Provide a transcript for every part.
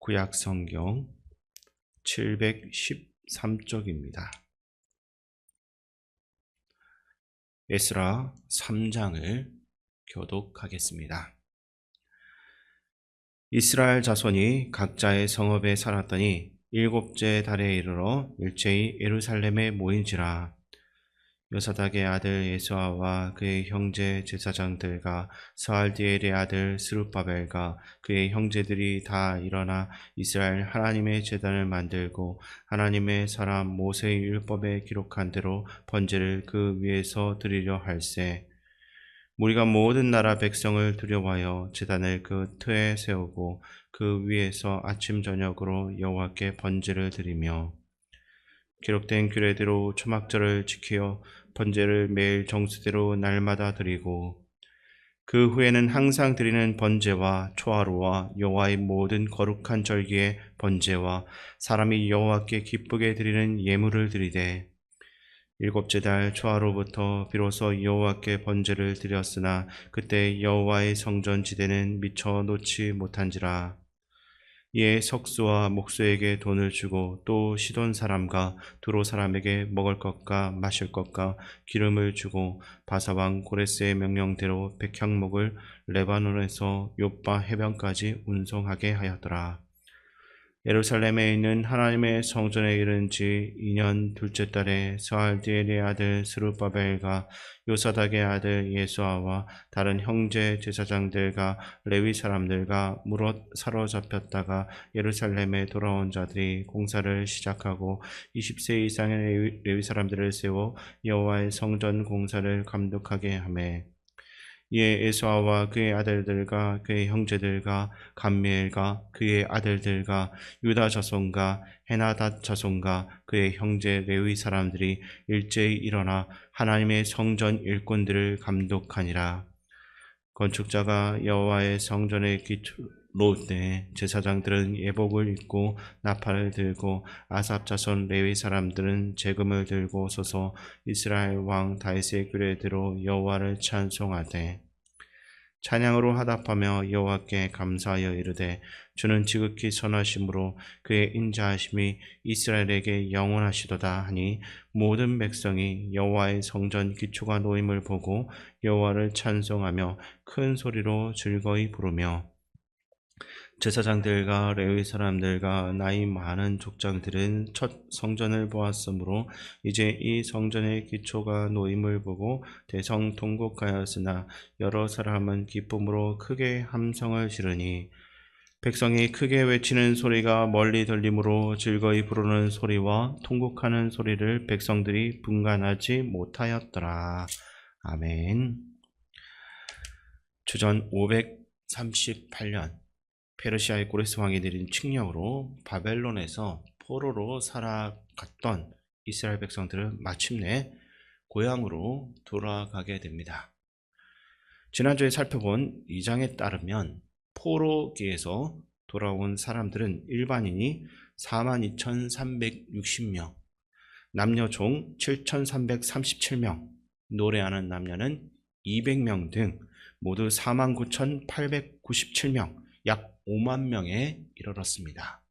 구약 성경 713쪽입니다. 에스라 3장을 교독하겠습니다. 이스라엘 자손이 각자의 성읍에 살았더니 일곱째 달에 이르러 일제히 예루살렘에 모인지라. 요사닥의 아들 예수아와 그의 형제 제사장들과 스알디엘의 아들 스룹바벨과 그의 형제들이 다 일어나 이스라엘 하나님의 제단을 만들고 하나님의 사람 모세의 율법에 기록한 대로 번제를 그 위에서 드리려 할세. 우리가 모든 나라 백성을 두려워하여 제단을 그 터에 세우고 그 위에서 아침 저녁으로 여호와께 번제를 드리며 기록된 규례대로 초막절을 지켜 번제를 매일 정수대로 날마다 드리고 그 후에는 항상 드리는 번제와 초하루와 여호와의 모든 거룩한 절기의 번제와 사람이 여호와께 기쁘게 드리는 예물을 드리되 일곱째 달 초하루부터 비로소 여호와께 번제를 드렸으나 그때 여호와의 성전 지대는 미처 놓지 못한지라. 이에 석수와 목수에게 돈을 주고 또 시돈 사람과 두로 사람에게 먹을 것과 마실 것과 기름을 주고 바사왕 고레스의 명령대로 백향목을 레바논에서 욥바 해변까지 운송하게 하였더라. 예루살렘에 있는 하나님의 성전에 이른 지 2년 둘째 달에 스알디엘의 아들 스룹바벨과 요사닥의 아들 예수아와 다른 형제 제사장들과 레위 사람들과 무릇 사로잡혔다가 예루살렘에 돌아온 자들이 공사를 시작하고 20세 이상의 레위 사람들을 세워 여호와의 성전 공사를 감독하게 하매 이에 에스아와 그의 아들들과 그의 형제들과 감미엘과 그의 아들들과 유다 자손과 헤나닷 자손과 그의 형제 레위 사람들이 일제히 일어나 하나님의 성전 일꾼들을 감독하니라. 건축자가 여호와의 성전의 기초를 놓을 때 제사장들은 예복을 입고 나팔을 들고 아삽 자손 레위 사람들은 제금을 들고 서서 이스라엘 왕 다윗의 규례대로 여호와를 찬송하되 찬양으로 화답하며 여호와께 감사하여 이르되 주는 지극히 선하심으로 그의 인자하심이 이스라엘에게 영원하시도다 하니 모든 백성이 여호와의 성전 기초가 놓임을 보고 여호와를 찬송하며 큰 소리로 즐거이 부르며 제사장들과 레위 사람들과 나이 많은 족장들은 첫 성전을 보았으므로 이제 이 성전의 기초가 놓임을 보고 대성통곡하였으나 여러 사람은 기쁨으로 크게 함성을 지르니 백성이 크게 외치는 소리가 멀리 들리므로 즐거이 부르는 소리와 통곡하는 소리를 백성들이 분간하지 못하였더라. 아멘. 주전 538년 페르시아의 고레스 왕이 내린 칙령으로 바벨론에서 포로로 살아갔던 이스라엘 백성들은 마침내 고향으로 돌아가게 됩니다. 지난주에 살펴본 2장에 따르면 포로기에서 돌아온 사람들은 일반인이 42,360명, 남녀 종 7,337명, 노래하는 남녀는 200명 등 모두 49,897명, 약 5만 명에 이르렀습니다.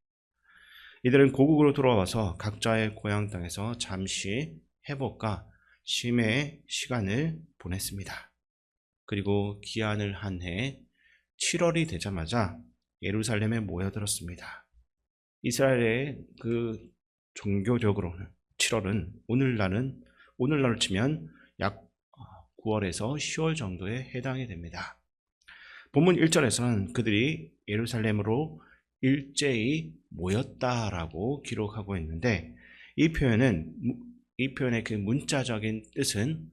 이들은 고국으로 돌아와서 각자의 고향 땅에서 잠시 회복과 쉼의 시간을 보냈습니다. 그리고 기한을 한 해 7월이 되자마자 예루살렘에 모여들었습니다. 이스라엘의 그 종교적으로는 7월은 오늘날로 치면 약 9월에서 10월 정도에 해당이 됩니다. 본문 1절에서는 그들이 예루살렘으로 일제히 모였다라고 기록하고 있는데 이 표현의 그 문자적인 뜻은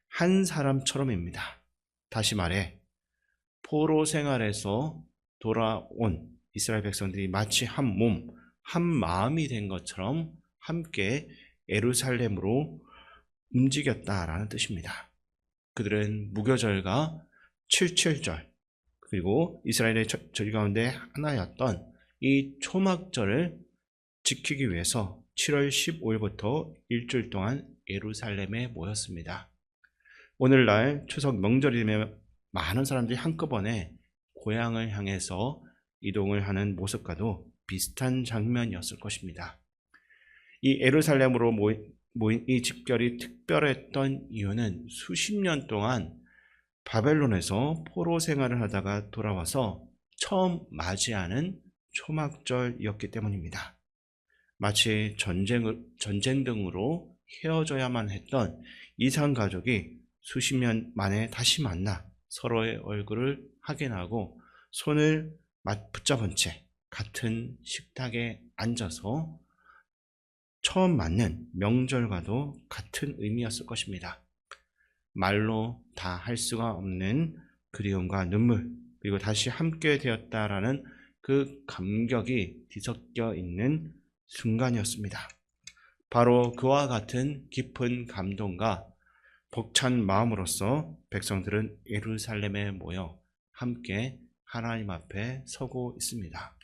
한 사람처럼입니다. 다시 말해 포로 생활에서 돌아온 이스라엘 백성들이 마치 한 몸, 한 마음이 된 것처럼 함께 예루살렘으로 움직였다라는 뜻입니다. 그들은 무교절과 77절 그리고 이스라엘의 절 가운데 하나였던 이 초막절을 지키기 위해서 7월 15일부터 일주일 동안 예루살렘에 모였습니다. 오늘날 추석 명절이 되면 많은 사람들이 한꺼번에 고향을 향해서 이동을 하는 모습과도 비슷한 장면이었을 것입니다. 이 예루살렘으로 모인 이 집결이 특별했던 이유는 수십 년 동안 바벨론에서 포로 생활을 하다가 돌아와서 처음 맞이하는 초막절이었기 때문입니다. 마치 전쟁 등으로 헤어져야만 했던 이상 가족이 수십 년 만에 다시 만나 서로의 얼굴을 확인하고 손을 붙잡은 채 같은 식탁에 앉아서 처음 맞는 명절과도 같은 의미였을 것입니다. 말로 다 할 수가 없는 그리움과 눈물, 그리고 다시 함께 되었다라는 그 감격이 뒤섞여 있는 순간이었습니다. 바로 그와 같은 깊은 감동과 벅찬 마음으로서 백성들은 예루살렘에 모여 함께 하나님 앞에 서고 있습니다.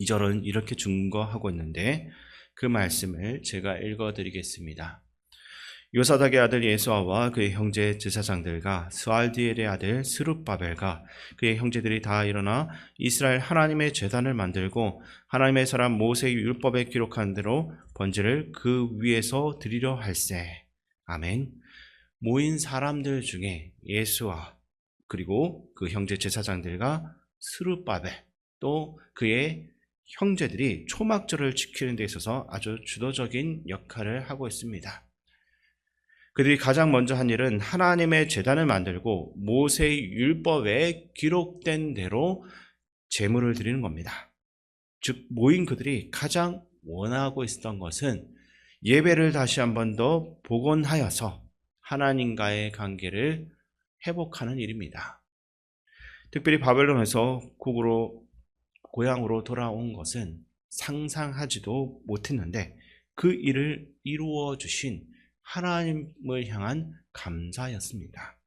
2절은 이렇게 증거하고 있는데 그 말씀을 제가 읽어드리겠습니다. 요사닥의 아들 예수아와 그의 형제 제사장들과 스알디엘의 아들 스룹바벨과 그의 형제들이 다 일어나 이스라엘 하나님의 제단을 만들고 하나님의 사람 모세의 율법에 기록한 대로 번제를 그 위에서 드리려 할세. 아멘. 모인 사람들 중에 예수아 그리고 그 형제 제사장들과 스룹바벨 또 그의 형제들이 초막절을 지키는 데 있어서 아주 주도적인 역할을 하고 있습니다. 그들이 가장 먼저 한 일은 하나님의 제단을 만들고 모세의 율법에 기록된 대로 제물을 드리는 겁니다. 즉 모인 그들이 가장 원하고 있었던 것은 예배를 다시 한 번 더 복원하여서 하나님과의 관계를 회복하는 일입니다. 특별히 바벨론에서 고향으로 돌아온 것은 상상하지도 못했는데 그 일을 이루어 주신 하나님을 향한 감사였습니다.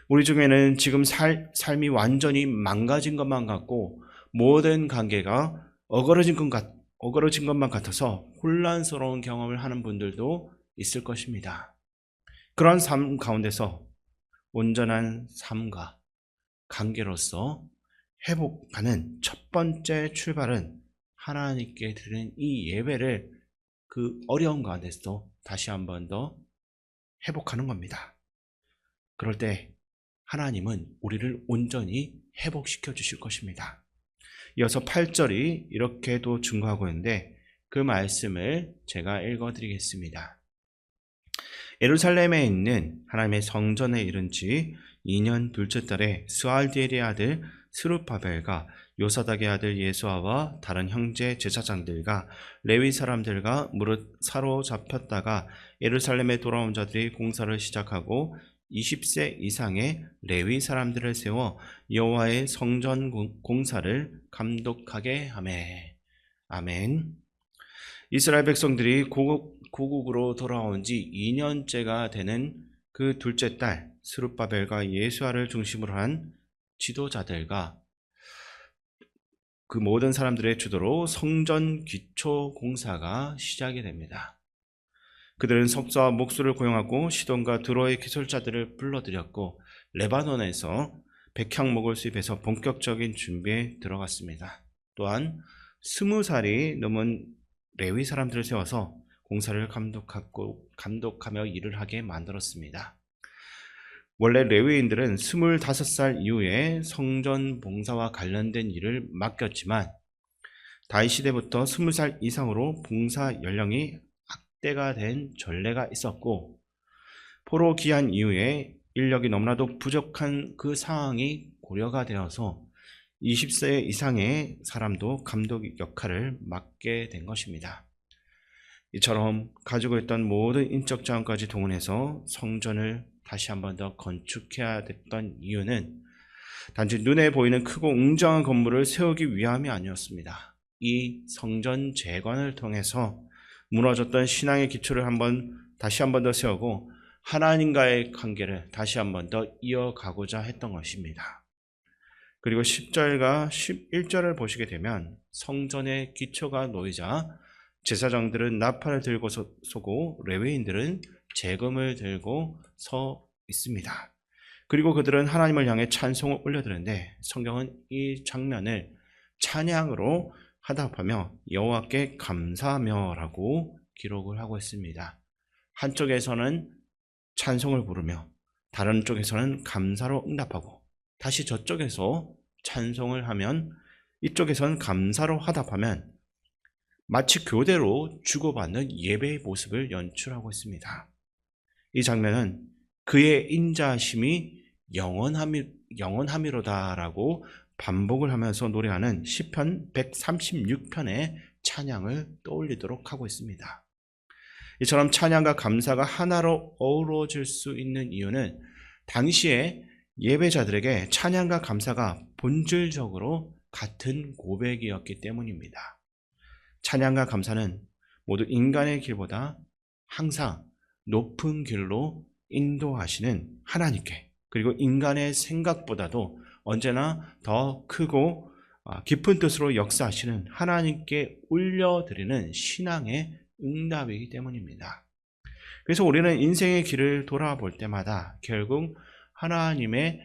우리 중에는 지금 삶이 완전히 망가진 것만 같고 모든 관계가 어그러진 것만 같아서 혼란스러운 경험을 하는 분들도 있을 것입니다. 그런 삶 가운데서 온전한 삶과 관계로서 회복하는 첫 번째 출발은 하나님께 드리는 이 예배를 그 어려운 가운데서 다시 한 번 더 회복하는 겁니다. 그럴 때 하나님은 우리를 온전히 회복시켜 주실 것입니다. 이어서 8절이 이렇게도 증거하고 있는데 그 말씀을 제가 읽어드리겠습니다. 예루살렘에 있는 하나님의 성전에 이른 지 2년 둘째 달에 스알디엘의 아들 스룹바벨과 요사닥의 아들 예수아와 다른 형제 제사장들과 레위 사람들과 무릇 사로잡혔다가 예루살렘에 돌아온 자들이 공사를 시작하고 20세 이상의 레위 사람들을 세워 여호와의 성전 공사를 감독하게 하매. 아멘. 이스라엘 백성들이 고국으로 돌아온 지 2년째가 되는 그 둘째 달 스룹바벨과 예수아를 중심으로 한 지도자들과 그 모든 사람들의 주도로 성전 기초 공사가 시작이 됩니다. 그들은 석사와 목수를 고용하고 시돈과 드로의 기술자들을 불러들였고 레바논에서 백향목을 수입해서 본격적인 준비에 들어갔습니다. 또한 20살이 넘은 레위 사람들을 세워서 공사를 감독하며 일을 하게 만들었습니다. 원래 레위인들은 25살 이후에 성전 봉사와 관련된 일을 맡겼지만 다윗 시대부터 20살 이상으로 봉사 연령이 확대가 된 전례가 있었고 포로 귀환 이후에 인력이 너무나도 부족한 그 상황이 고려가 되어서 20세 이상의 사람도 감독 역할을 맡게 된 것입니다. 이처럼 가지고 있던 모든 인적 자원까지 동원해서 성전을 다시 한 번 더 건축해야 됐던 이유는 단지 눈에 보이는 크고 웅장한 건물을 세우기 위함이 아니었습니다. 이 성전 재건을 통해서 무너졌던 신앙의 기초를 다시 한 번 더 세우고 하나님과의 관계를 다시 한 번 더 이어가고자 했던 것입니다. 그리고 10절과 11절을 보시게 되면 성전의 기초가 놓이자 제사장들은 나팔을 들고 서고 레위인들은 재금을 들고 서 있습니다. 그리고 그들은 하나님을 향해 찬송을 올려드는데 성경은 이 장면을 찬양으로 화답하며 여호와께 감사하며라고 기록을 하고 있습니다. 한쪽에서는 찬송을 부르며 다른 쪽에서는 감사로 응답하고 다시 저쪽에서 찬송을 하면 이쪽에서는 감사로 화답하면 마치 교대로 주고받는 예배의 모습을 연출하고 있습니다. 이 장면은 그의 인자하심이 영원함이로다라고 반복을 하면서 노래하는 시편 136편의 찬양을 떠올리도록 하고 있습니다. 이처럼 찬양과 감사가 하나로 어우러질 수 있는 이유는 당시에 예배자들에게 찬양과 감사가 본질적으로 같은 고백이었기 때문입니다. 찬양과 감사는 모두 인간의 길보다 항상 높은 길로 인도하시는 하나님께, 그리고 인간의 생각보다도 언제나 더 크고 깊은 뜻으로 역사하시는 하나님께 올려드리는 신앙의 응답이기 때문입니다. 그래서 우리는 인생의 길을 돌아볼 때마다 결국 하나님의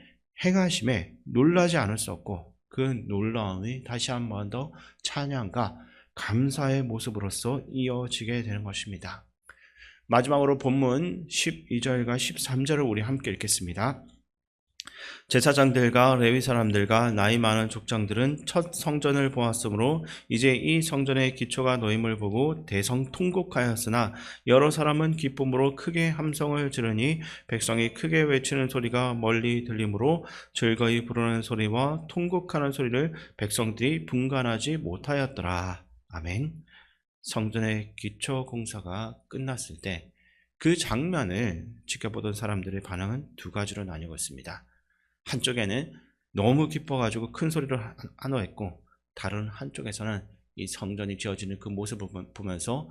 행하심에 놀라지 않을 수 없고 그 놀라움이 다시 한 번 더 찬양과 감사의 모습으로서 이어지게 되는 것입니다. 마지막으로 본문 12절과 13절을 우리 함께 읽겠습니다. 제사장들과 레위 사람들과 나이 많은 족장들은 첫 성전을 보았으므로 이제 이 성전의 기초가 놓임을 보고 대성통곡하였으나 여러 사람은 기쁨으로 크게 함성을 지르니 백성이 크게 외치는 소리가 멀리 들리므로 즐거이 부르는 소리와 통곡하는 소리를 백성들이 분간하지 못하였더라. 아멘. 성전의 기초 공사가 끝났을 때 그 장면을 지켜보던 사람들의 반응은 두 가지로 나뉘고 있습니다. 한쪽에는 너무 기뻐가지고 큰 소리를 한호했고, 다른 한쪽에서는 이 성전이 지어지는 그 모습을 보면서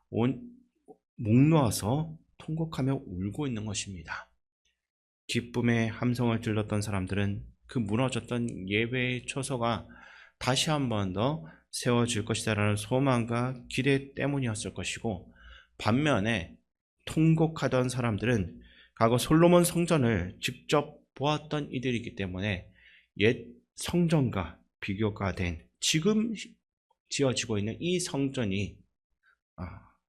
목 놓아서 통곡하며 울고 있는 것입니다. 기쁨의 함성을 질렀던 사람들은 그 무너졌던 예배의 초소가 다시 한 번 더 세워질 것이다라는 소망과 기대 때문이었을 것이고, 반면에 통곡하던 사람들은 과거 솔로몬 성전을 직접 보았던 이들이기 때문에 옛 성전과 비교가 된 지금 지어지고 있는 이 성전이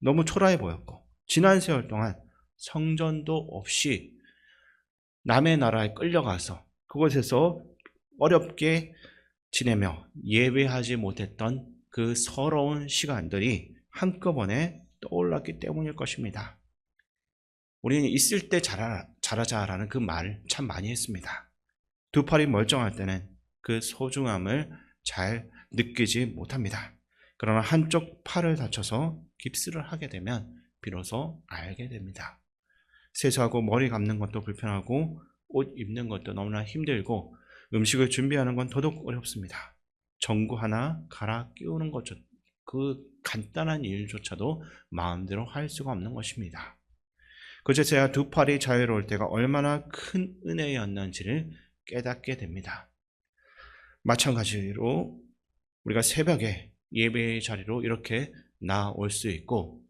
너무 초라해 보였고, 지난 세월 동안 성전도 없이 남의 나라에 끌려가서 그곳에서 어렵게 지내며 예배하지 못했던 그 서러운 시간들이 한꺼번에 떠올랐기 때문일 것입니다. 우리는 있을 때 잘하자라는 그 말을 참 많이 했습니다. 두 팔이 멀쩡할 때는 그 소중함을 잘 느끼지 못합니다. 그러나 한쪽 팔을 다쳐서 깁스를 하게 되면 비로소 알게 됩니다. 세수하고 머리 감는 것도 불편하고 옷 입는 것도 너무나 힘들고 음식을 준비하는 건 더더욱 어렵습니다. 전구 하나 갈아 끼우는 것조차, 그 간단한 일조차도 마음대로 할 수가 없는 것입니다. 그제서야 두 팔이 자유로울 때가 얼마나 큰 은혜였는지를 깨닫게 됩니다. 마찬가지로 우리가 새벽에 예배의 자리로 이렇게 나올 수 있고,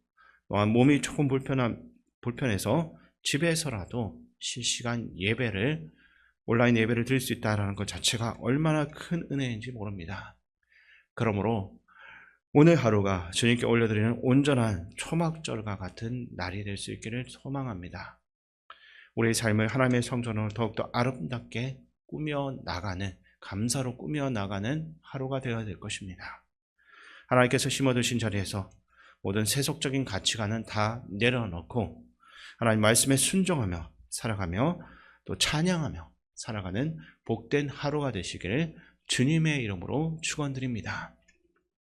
몸이 조금 불편해서 집에서라도 실시간 예배를, 온라인 예배를 드릴 수 있다는 것 자체가 얼마나 큰 은혜인지 모릅니다. 그러므로 오늘 하루가 주님께 올려드리는 온전한 초막절과 같은 날이 될 수 있기를 소망합니다. 우리의 삶을 하나님의 성전으로 더욱더 아름답게 꾸며나가는, 감사로 꾸며나가는 하루가 되어야 될 것입니다. 하나님께서 심어두신 자리에서 모든 세속적인 가치관은 다 내려놓고 하나님 말씀에 순종하며 살아가며 또 찬양하며 살아가는 복된 하루가 되시기를 주님의 이름으로 축원드립니다.